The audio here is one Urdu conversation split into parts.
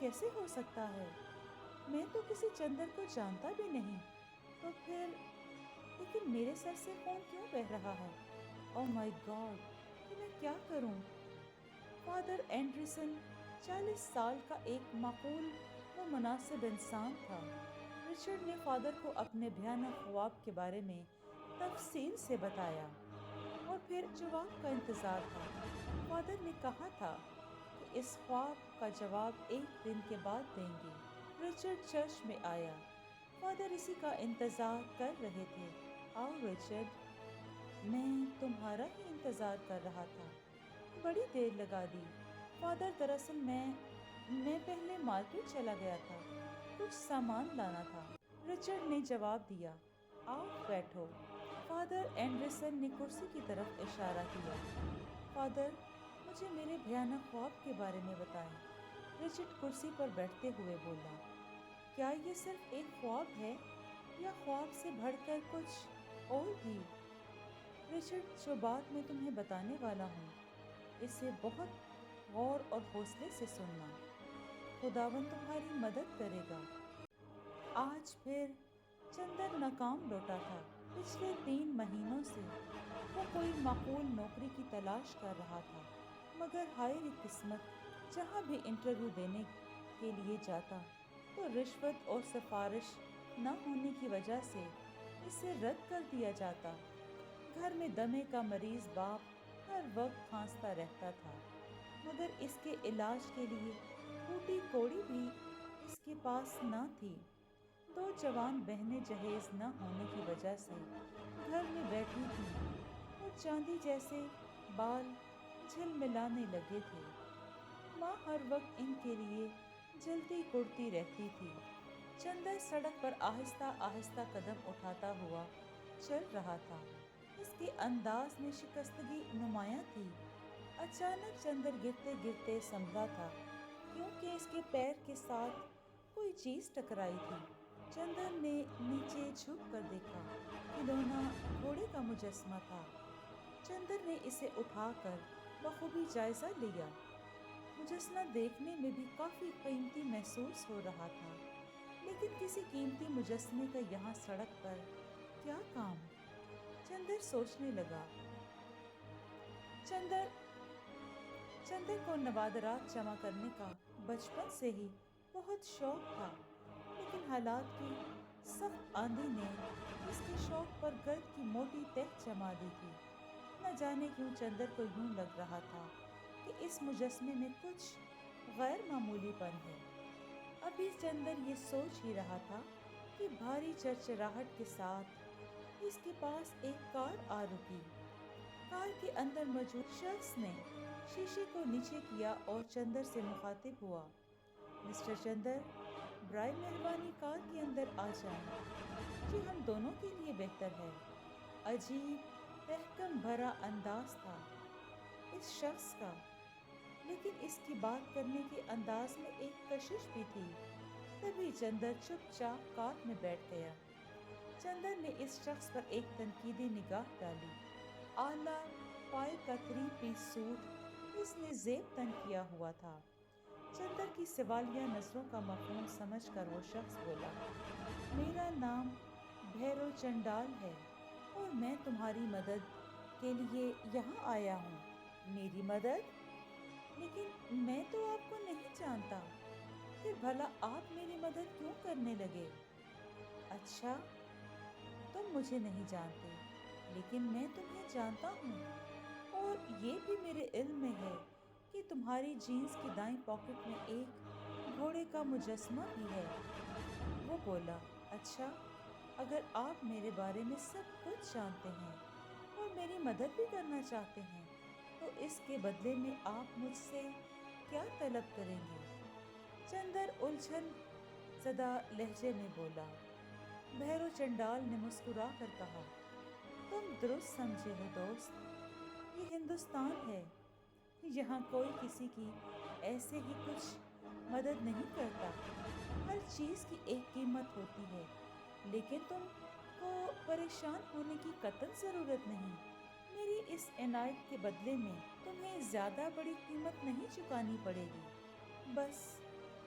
کیسے ہو سکتا ہے؟ میں تو کسی چندر کو جانتا بھی نہیں۔ تو پھر لیکن میرے سر سے خون کیوں بہہ رہا ہے؟ او مائی گاڈ، کہ میں کیا کروں؟ فادر اینڈرسن 40 سال کا ایک معقول و مناسب انسان تھا۔ رچرڈ نے فادر کو اپنے بھیانک خواب کے بارے میں تفصیل سے بتایا اور پھر جواب کا انتظار تھا۔ فادر نے کہا تھا کہ اس خواب کا جواب 1 دن کے بعد دیں گے۔ رچرڈ چرچ میں آیا۔ فادر اسی کا انتظار کر رہے تھے۔ آؤ رچرڈ، میں تمہارا ہی انتظار کر رہا تھا۔ بڑی دیر لگا دی فادر، دراصل میں پہلے مارکیٹ چلا گیا تھا، کچھ سامان لانا تھا، رچرڈ نے جواب دیا۔ آؤ بیٹھو۔ فادر اینڈرسن نے کرسی کی طرف اشارہ کیا۔ فادر، مجھے میرے بھیانک خواب کے بارے میں بتائیں، رچرڈ کرسی پر بیٹھتے ہوئے بولا۔ کیا یہ صرف ایک خواب ہے یا خواب سے بڑھ کر کچھ اور بھی؟ رچرڈ، جو بات میں تمہیں بتانے والا ہوں اسے بہت غور اور حوصلے سے سننا۔ خداوند تمہاری مدد کرے گا۔ آج پھر چندر ناکام لوٹا تھا۔ پچھلے 3 مہینوں سے وہ کوئی معقول نوکری کی تلاش کر رہا تھا، مگر ہائے ری قسمت، جہاں بھی انٹرویو دینے کے لیے جاتا تو رشوت اور سفارش نہ ہونے کی وجہ سے اسے رد کر دیا جاتا۔ گھر میں دمے کا مریض باپ ہر وقت کھانستا رہتا تھا، مگر اس کے علاج کے لیے ٹوٹی کوڑی بھی اس کے پاس نہ تھی۔ 2 جوان بہنیں جہیز نہ ہونے کی وجہ سے گھر میں بیٹھی تھیں اور چاندی جیسے بال جھلملانے لگے تھے۔ ماں ہر وقت ان کے لیے جلتی کڑتی رہتی تھی۔ چندر سڑک پر آہستہ آہستہ قدم اٹھاتا ہوا چل رہا تھا۔ اس کے انداز میں شکستگی نمایاں تھی۔ اچانک چندر گرتے گرتے سنبھلا تھا کیونکہ اس کے پیر کے ساتھ کوئی چیز ٹکرائی تھی۔ چندر نے نیچے جھک کر دیکھا۔ کھلونا گھوڑے کا مجسمہ تھا۔ چندر نے اسے اٹھا کر بخوبی جائزہ لیا۔ مجسمہ دیکھنے میں بھی کافی قیمتی محسوس ہو رہا تھا، لیکن کسی قیمتی مجسمے کا یہاں سڑک پر کیا کام؟ چندر سوچنے لگا۔ چندر کو نوادرات جمع کرنے کا بچپن سے ہی بہت شوق تھا، لیکن حالات کی سخت آندھی نے اس کے شوق پر گرد کی موٹی تہہ جما دی تھی۔ نہ جانے کیوں چندر کو یوں لگ رہا تھا کہ اس مجسمے میں کچھ غیر معمولی پن ہے۔ ابھی چندر یہ سوچ ہی رہا تھا کہ بھاری چرچراہٹ کے ساتھ اس کے پاس ایک کار آ رکی۔ کار کے اندر موجود شخص نے شیشے کو نیچے کیا اور چندر سے مخاطب ہوا۔ مسٹر چندر، برائے مہربانی کار کے اندر آ جائیں، یہ ہم دونوں کے لیے بہتر ہے۔ عجیب تحکم بھرا انداز تھا اس شخص کا، لیکن اس کی بات کرنے کے انداز میں ایک کشش بھی تھی۔ تبھی چندر چپ چاپ کار میں بیٹھ گیا۔ چندر نے اس شخص پر ایک تنقیدی نگاہ ڈالی۔ اعلیٰ پائے کا 3 پیس سوٹ اس نے زیب تن کیا ہوا تھا۔ چندر کی سوالیہ نظروں کا مفہوم سمجھ کر وہ شخص بولا، میرا نام بھیرو چنڈال ہے اور میں تمہاری مدد کے لیے یہاں آیا ہوں۔ میری مدد؟ لیکن میں تو آپ کو نہیں جانتا۔ پھر بھلا آپ میری مدد کیوں کرنے لگے؟ اچھا، تم مجھے نہیں جانتے، لیکن میں تمہیں جانتا ہوں، اور یہ بھی میرے علم میں ہے کہ تمہاری جینز کی دائیں پاکٹ میں ایک گھوڑے کا مجسمہ بھی ہے۔ وہ بولا، اچھا، اگر آپ میرے بارے میں سب کچھ جانتے ہیں اور میری مدد بھی کرنا چاہتے ہیں تو اس کے بدلے میں آپ مجھ سے کیا طلب کریں گے؟ چندر الجھن زدہ لہجے میں بولا۔ بھیرو چنڈال نے مسکرا کر کہا، تم درست سمجھے ہو دوست، یہ ہندوستان ہے، یہاں کوئی کسی کی ایسے ہی کچھ مدد نہیں کرتا۔ ہر چیز کی ایک قیمت ہوتی ہے، لیکن تم کو پریشان ہونے کی قطعاً ضرورت نہیں۔ میری اس عنایت کے بدلے میں تمہیں زیادہ بڑی قیمت نہیں چکانی پڑے گی، بس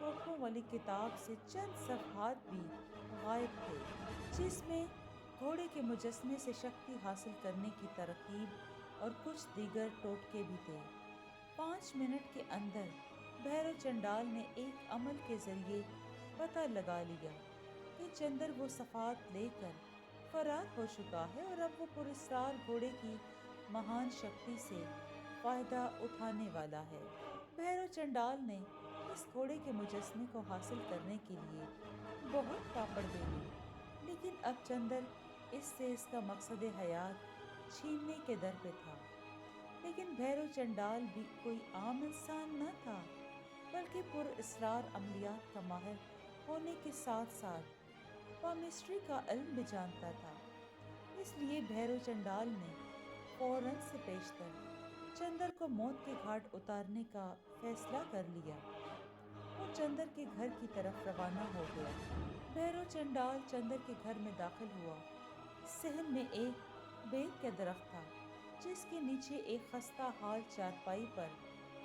ٹوٹکوں والی کتاب سے چند صفحات بھی غائب تھے، جس میں گھوڑے کے مجسمے سے شکتی حاصل کرنے کی ترکیب اور کچھ دیگر ٹوٹکے بھی تھے۔ 5 منٹ کے اندر بھیرو چنڈال نے ایک عمل کے ذریعے پتہ لگا لیا کہ چندر وہ صفحات لے کر فرار ہو چکا ہے اور اب وہ پراسرار گھوڑے کی مہان شکتی سے فائدہ اٹھانے والا ہے۔ بھیرو چنڈال نے اس گھوڑے کے مجسمے کو حاصل کرنے کے لیے بہت پاپڑ بیلے، لیکن اب چندر اس سے اس کا مقصد حیات چھیننے کے در پہ تھا۔ لیکن بھیرو چنڈال بھی کوئی عام انسان نہ تھا، بلکہ پر اسرار عملیات کا ماہر ہونے کے ساتھ ساتھ پامسٹری کا علم بھی جانتا تھا۔ اس لیے بھیرو چنڈال نے فوراً سے پیشتر چندر کو موت کے گھاٹ اتارنے کا فیصلہ کر لیا اور چندر کے گھر کی طرف روانہ ہو گیا۔ بھیرو چنڈال چندر کے گھر میں داخل ہوا۔ صحن میں ایک بیر کا درخت تھا، جس کے نیچے ایک خستہ حال چارپائی پر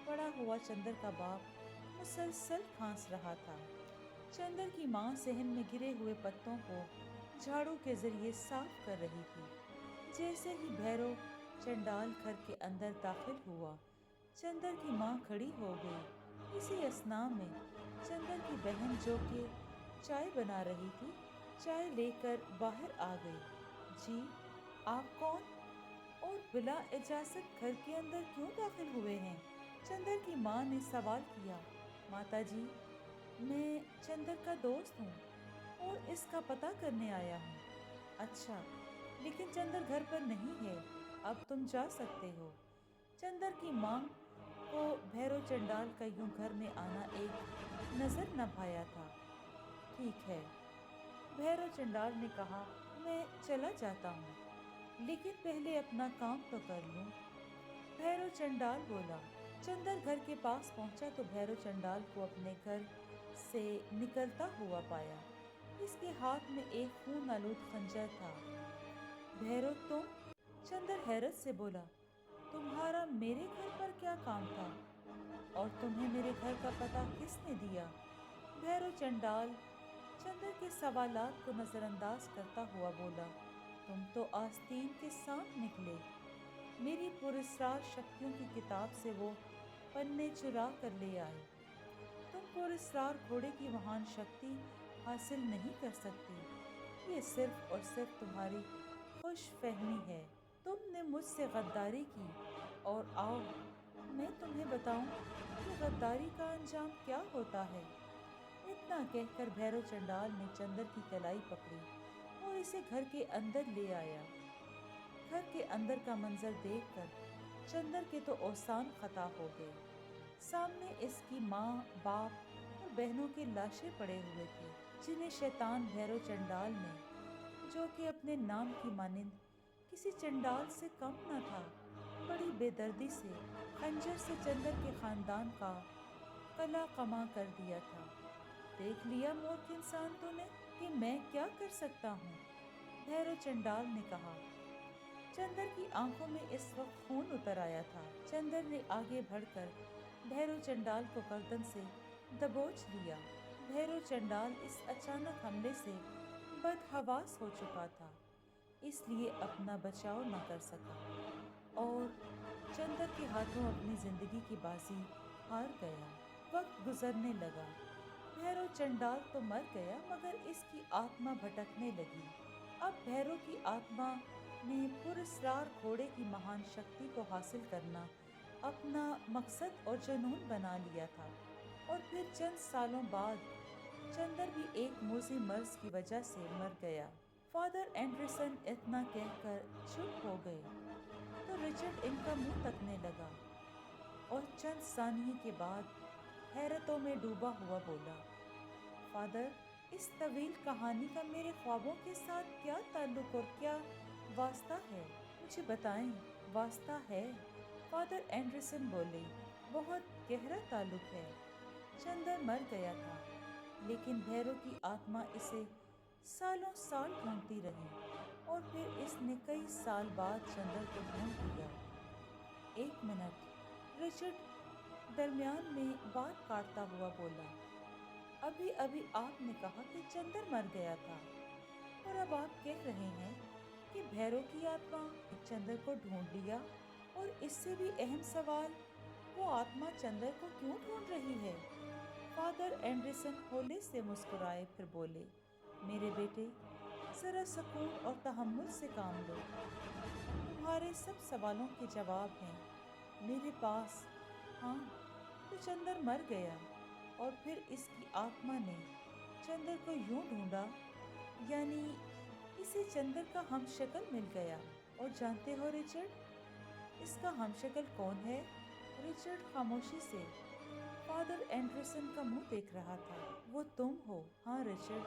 پڑا ہوا چندر کا باپ مسلسل کھانس رہا تھا۔ چندر کی ماں صحن میں گرے ہوئے پتوں کو جھاڑو کے ذریعے صاف کر رہی تھی۔ جیسے ہی بھیرو چنڈال گھر کے اندر داخل ہوا، چندر کی ماں کھڑی ہو گئی۔ اسی اثناء میں چندر کی بہن، جو کہ چائے بنا رہی تھی، چائے لے کر باہر آ گئی۔ جی، آپ کون اور بلا اجازت گھر کے اندر کیوں داخل ہوئے ہیں؟ چندر کی ماں نے سوال کیا۔ ماتا جی، میں چندر کا دوست ہوں اور اس کا پتہ کرنے آیا ہوں۔ اچھا، لیکن چندر گھر پر نہیں ہے، اب تم جا سکتے ہو۔ چندر کی ماں کو بھیرو چنڈال کا یوں گھر میں آنا ایک نظر نہ بھایا تھا۔ ٹھیک ہے، بھیرو چنڈال نے کہا، میں چلا جاتا ہوں، لیکن پہلے اپنا کام تو کر لوں۔ بھیرو چنڈال بولا۔ چندر گھر کے پاس پہنچا تو بھیرو چنڈال کو اپنے گھر سے نکلتا ہوا پایا۔ اس کے ہاتھ میں ایک خون آلود خنجر تھا۔ بھیرو، تم؟ چندر حیرت سے بولا، تمہارا میرے گھر پر کیا کام تھا اور تمہیں میرے گھر کا پتہ کس نے دیا؟ بھیرو چنڈال چندر کے سوالات کو نظر انداز کرتا ہوا بولا، تم تو آستین کے سانپ نکلے۔ میری پراسرار شکتیوں کی کتاب سے وہ پنے چرا کر لے آئے۔ تم پراسرار گھوڑے کی مہان شکتی حاصل نہیں کر سکتے، یہ صرف اور صرف تمہاری خوش فہمی ہے۔ تم نے مجھ سے غداری کی، اور آؤ میں تمہیں بتاؤں کہ غداری کا انجام کیا ہوتا ہے۔ اتنا کہہ کر بھیرو چنڈال نے چندر کی کلائی پکڑی اور اسے گھر کے اندر لے آیا۔ گھر کے اندر کا منظر دیکھ کر چندر کے تو اوسان خطا ہو گئے۔ سامنے اس کی ماں، باپ اور بہنوں کی لاشیں پڑے ہوئے تھے، جنہیں شیطان بھیرو چنڈال نے، جو کہ اپنے نام کی مانند کسی چنڈال سے کم نہ تھا، بڑی بے دردی سے خنجر سے چندر کے خاندان کا قلع قمع کر دیا تھا۔ دیکھ لیا مورکھ انسان تو نے کہ میں کیا کر سکتا ہوں، بھیرو چنڈال نے کہا۔ چندر کی آنکھوں میں اس وقت خون اتر آیا تھا۔ چندر نے آگے بڑھ کر بھیرو چنڈال کو گردن سے دبوچ لیا۔ بھیرو چنڈال اس اچانک حملے سے بدحواس ہو چکا تھا، اس لیے اپنا بچاؤ نہ کر سکا اور چندر کے ہاتھوں اپنی زندگی کی بازی ہار گیا۔ وقت گزرنے لگا۔ بھیرو چنڈال تو مر گیا، مگر اس کی آتما بھٹکنے لگی۔ اب بھیرو کی آتما نے پراسرار گھوڑے کی مہان شکتی کو حاصل کرنا اپنا مقصد اور جنون بنا لیا تھا، اور پھر چند سالوں بعد چندر بھی ایک موذی مرض کی وجہ سے مر گیا۔ فادر اینڈرسن اتنا کہہ کر چپ ہو گئے تو رچرڈ ان کا منہ تکنے لگا اور چند ثانیے کے بعد حیرتوں میں ڈوبا ہوا بولا، فادر، اس طویل کہانی کا میرے خوابوں کے ساتھ کیا تعلق اور کیا واسطہ ہے؟ مجھے بتائیں۔ واسطہ ہے، فادر اینڈرسن بولے، بہت گہرا تعلق ہے۔ چندر مر گیا تھا، لیکن بھیرو کی آتما اسے سالوں سال ڈھونڈتی رہی، اور پھر اس نے کئی سال بعد چندر کو ڈھونڈ لیا۔ 1 منٹ، رچرڈ درمیان میں بات کاٹتا ہوا بولا، ابھی ابھی آپ نے کہا کہ چندر مر گیا تھا اور اب آپ کہہ رہے ہیں کہ بھیرو کی آتما چندر کو ڈھونڈ لیا، اور اس سے بھی اہم سوال، وہ آتما چندر کو کیوں ڈھونڈ رہی ہے؟ فادر اینڈرسن ہولے سے مسکرائے پھر بولے، میرے بیٹے، ذرا سکون اور تحمل سے کام لو۔ تمہارے سب سوالوں کے جواب ہیں میرے پاس۔ ہاں، تو چندر مر گیا اور پھر اس کی آتما نے چندر کو یوں ڈھونڈا، یعنی اسے چندر کا ہم شکل مل گیا۔ اور جانتے ہو رچرڈ، اس کا ہم شکل کون ہے؟ رچرڈ خاموشی سے فادر اینڈرسن کا منہ دیکھ رہا تھا۔ وہ تم ہو۔ ہاں رچرڈ،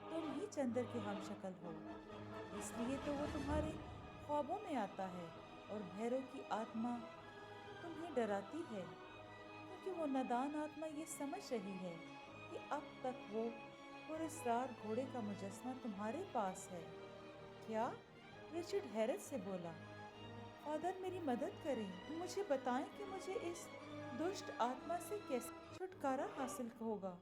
تم ہی چندر کے ہم شکل ہو، اس لیے تو وہ تمہارے خوابوں میں آتا ہے اور بھیرو کی آتما تمہیں ڈراتی ہے، کیونکہ وہ نادان آتما یہ سمجھ رہی ہے کہ اب تک وہ پراسرار گھوڑے کا مجسمہ تمہارے پاس ہے۔ کیا؟ رچرڈ حیرت سے بولا۔ فادر، میری مدد کریں، مجھے بتائیں کہ مجھے اس دشٹ آتما سے کیسے چھٹکارا حاصل ہوگا۔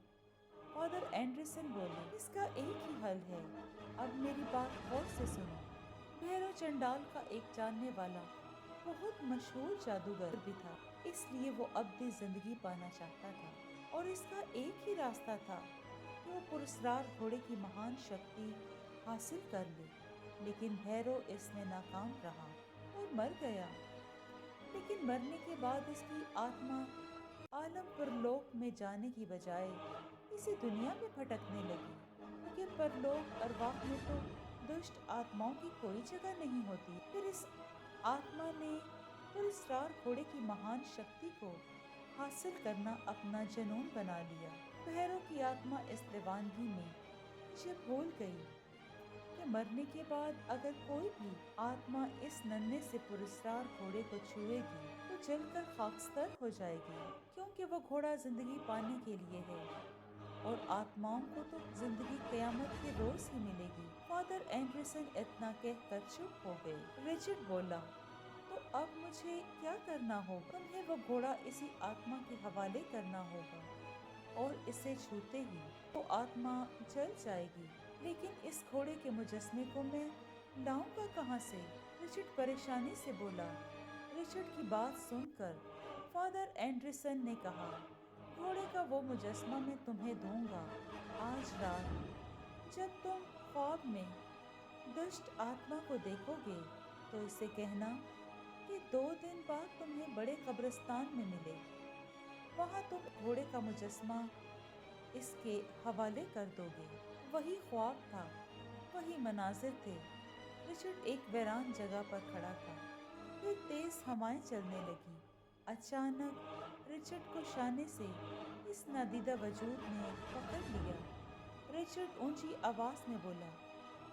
فادر اینڈرسن بولے، اس کا ایک ہی حل ہے، اب میری بات غور سے سنو۔ بھیرو چنڈال کا ایک جاننے والا بہت مشہور جادوگر بھی تھا، اس لیے وہ ابدی زندگی پانا چاہتا تھا، اور اس کا ایک ہی راستہ تھا کہ وہ پراسرار گھوڑے کی مہان شکتی حاصل کر لے۔ لیکن بھیرو اس میں ناکام رہا اور مر گیا۔ لیکن مرنے کے بعد اس کی آتما عالم پرلوک میں جانے کی بجائے اسی دنیا میں بھٹکنے لگی، کیونکہ پرلوک ارواح میں تو دشٹ آتماؤں کی کوئی جگہ نہیں ہوتی۔ پھر اس آتما نے پراسرار گھوڑے کی مہان شکتی کو حاصل کرنا اپنا جنون بنا لیا۔ بھیرو کی آتما اس دیوانگی میں یہ بھول گئی کہ مرنے کے بعد اگر کوئی بھی آتما اس ننھے سے پراسرار گھوڑے کو چھوئے گی تو جل کر خاکستر ہو جائے گی، کیونکہ وہ گھوڑا زندگی پانے کے لیے ہے، اور آتماؤں کو تو زندگی قیامت کے روز ہی ملے گی۔ فادر اینڈرسن اتنا کہہ کر چپ ہو گئے۔ رچرڈ بولا، تو اب مجھے کیا کرنا ہوگا؟ تمہیں وہ گھوڑا اسی آتما کے حوالے کرنا ہوگا، اور اسے چھوتے ہی وہ آتما جل جائے گی۔ لیکن اس گھوڑے کے مجسمے کو میں لاؤں گا کہاں سے؟ رچرڈ پریشانی سے بولا۔ رچرڈ کی بات سن کر فادر اینڈرسن نے کہا، گھوڑے کا وہ مجسمہ میں تمہیں دوں گا آج رات۔ جب تم خواب میں دشٹ آتما کو دیکھو گے تو اسے کہنا کہ 2 دن بعد تمہیں بڑے قبرستان میں ملے، وہاں تم گھوڑے کا مجسمہ اس کے حوالے کر دو گے۔ وہی خواب تھا، وہی مناظر تھے۔ رچرڈ ایک ویران جگہ پر کھڑا تھا، پھر تیز ہوائیں چلنے لگی۔ اچانک رچرڈ کو شانے سے اس نادیدہ وجود نے پکڑ لیا۔ رچرڈ اونچی آواز میں بولا،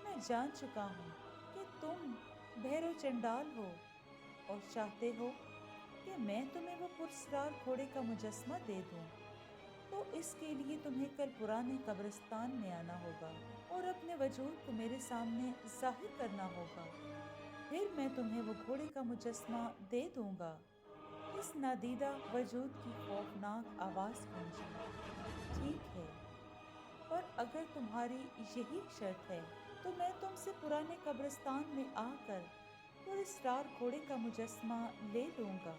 میں جان چکا ہوں کہ تم بھیرو چنڈال ہو اور چاہتے ہو کہ میں تمہیں وہ پراسرار گھوڑے کا مجسمہ دے دوں۔ تو اس کے لیے تمہیں کل پرانے قبرستان میں آنا ہوگا اور اپنے وجود کو میرے سامنے ظاہر کرنا ہوگا، پھر میں تمہیں وہ گھوڑے کا مجسمہ دے دوں گا۔ اس نادیدہ وجود کی خوفناک آواز گونجی، ٹھیک ہے، پر اگر تمہاری یہی شرط ہے تو میں تم سے پرانے قبرستان میں آ کر پراسرار گھوڑے کا مجسمہ لے لوں گا۔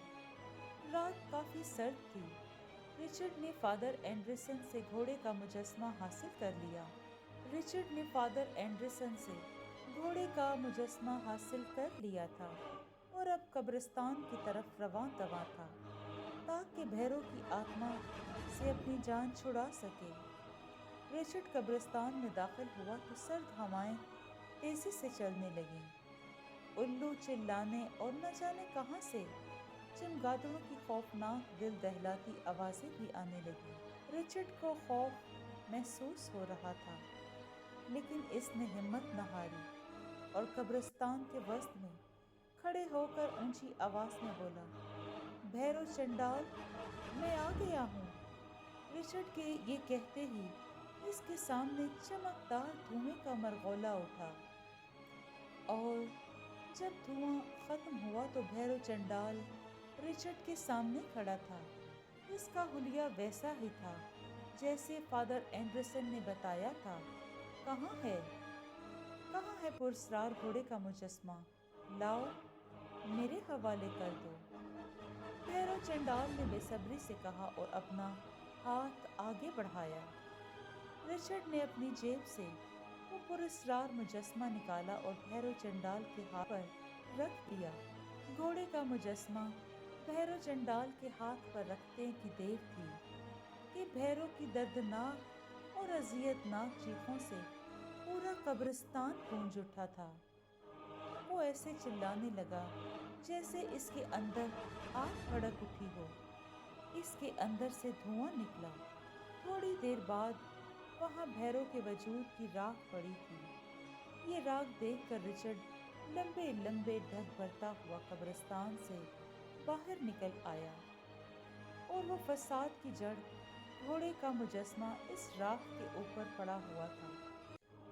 رات کافی سرد تھی۔ رچرڈ نے فادر اینڈرسن سے گھوڑے کا مجسمہ حاصل کر لیا۔ رچرڈ نے فادر اینڈرسن سے گھوڑے کا مجسمہ حاصل کر لیا تھا اور اب قبرستان کی طرف رواں دواں تھا تاکہ بھیرو کی آتما سے اپنی جان چھڑا سکے۔ رچرڈ قبرستان میں داخل ہوا تو سرد ہوائیں تیزی سے چلنے لگیں، الو چلانے اور نہ جانے کہاں سے چمگادڑوں کی خوفناک دل دہلاتی آوازیں بھی آنے لگیں۔ رچرڈ کو خوف محسوس ہو رہا تھا، لیکن اس نے ہمت نہ ہاری اور قبرستان کے وسط میں کھڑے ہو کر اونچی آواز میں بولا، بھیرو چنڈال، میں آ گیا ہوں۔ رچرڈ کے یہ کہتے ہی اس کے سامنے چمکدار دھوئیں کا مرغولا اٹھا، اور جب دھواں ختم ہوا تو بھیرو چنڈال رچرڈ کے سامنے کھڑا تھا۔ اس کا حلیہ ویسا ہی تھا جیسے فادر اینڈرسن نے بتایا تھا۔ کہاں ہے پرسرار گھوڑے کا مجسمہ؟ لاؤ، میرے حوالے کر دو۔ بھیرو چنڈال نے بے صبری سے کہا اور اپنا ہاتھ آگے بڑھایا۔ رچرڈ نے اپنی جیب سے وہ پراسرار مجسمہ نکالا اور بھیرو چنڈال کے ہاتھ پر رکھ دیا۔ گھوڑے کا مجسمہ بھیرو چنڈال کے ہاتھ پر رکھتے کی دیر تھی کہ بھیرو کی دردناک اور اذیت ناک چیخوں سے پورا قبرستان گونج اٹھا تھا۔ وہ ایسے چلانے لگا جیسے اس کے اندر آگ بھڑک اٹھی ہو۔ اس کے اندر سے دھواں نکلا۔ تھوڑی دیر بعد وہاں بھیرو کے وجود کی راکھ پڑی تھی۔ یہ راکھ دیکھ کر رچرڈ لمبے لمبے ڈگ بھرتا ہوا قبرستان سے باہر نکل آیا، اور وہ فساد کی جڑ گھوڑے کا مجسمہ اس راکھ کے اوپر پڑا ہوا تھا،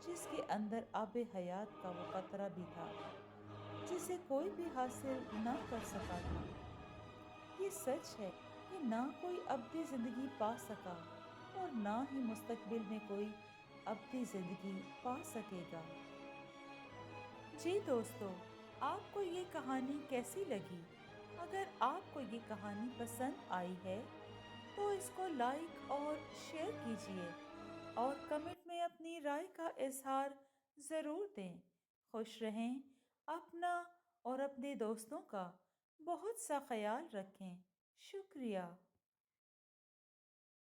جس کے اندر آب حیات کا وہ قطرہ بھی تھا جسے کوئی بھی حاصل نہ کر سکا تھا۔ یہ سچ ہے کہ نہ کوئی ابدی زندگی پا سکا اور نہ ہی مستقبل میں کوئی ابدی زندگی پا سکے گا۔ جی دوستو، آپ کو یہ کہانی کیسی لگی؟ اگر آپ کو یہ کہانی پسند آئی ہے تو اس کو لائک اور شیئر کیجیے اور کمنٹ میں اپنی رائے کا اظہار ضرور دیں۔ خوش رہیں، اپنا اور اپنے دوستوں کا بہت سا خیال رکھیں۔ شکریہ۔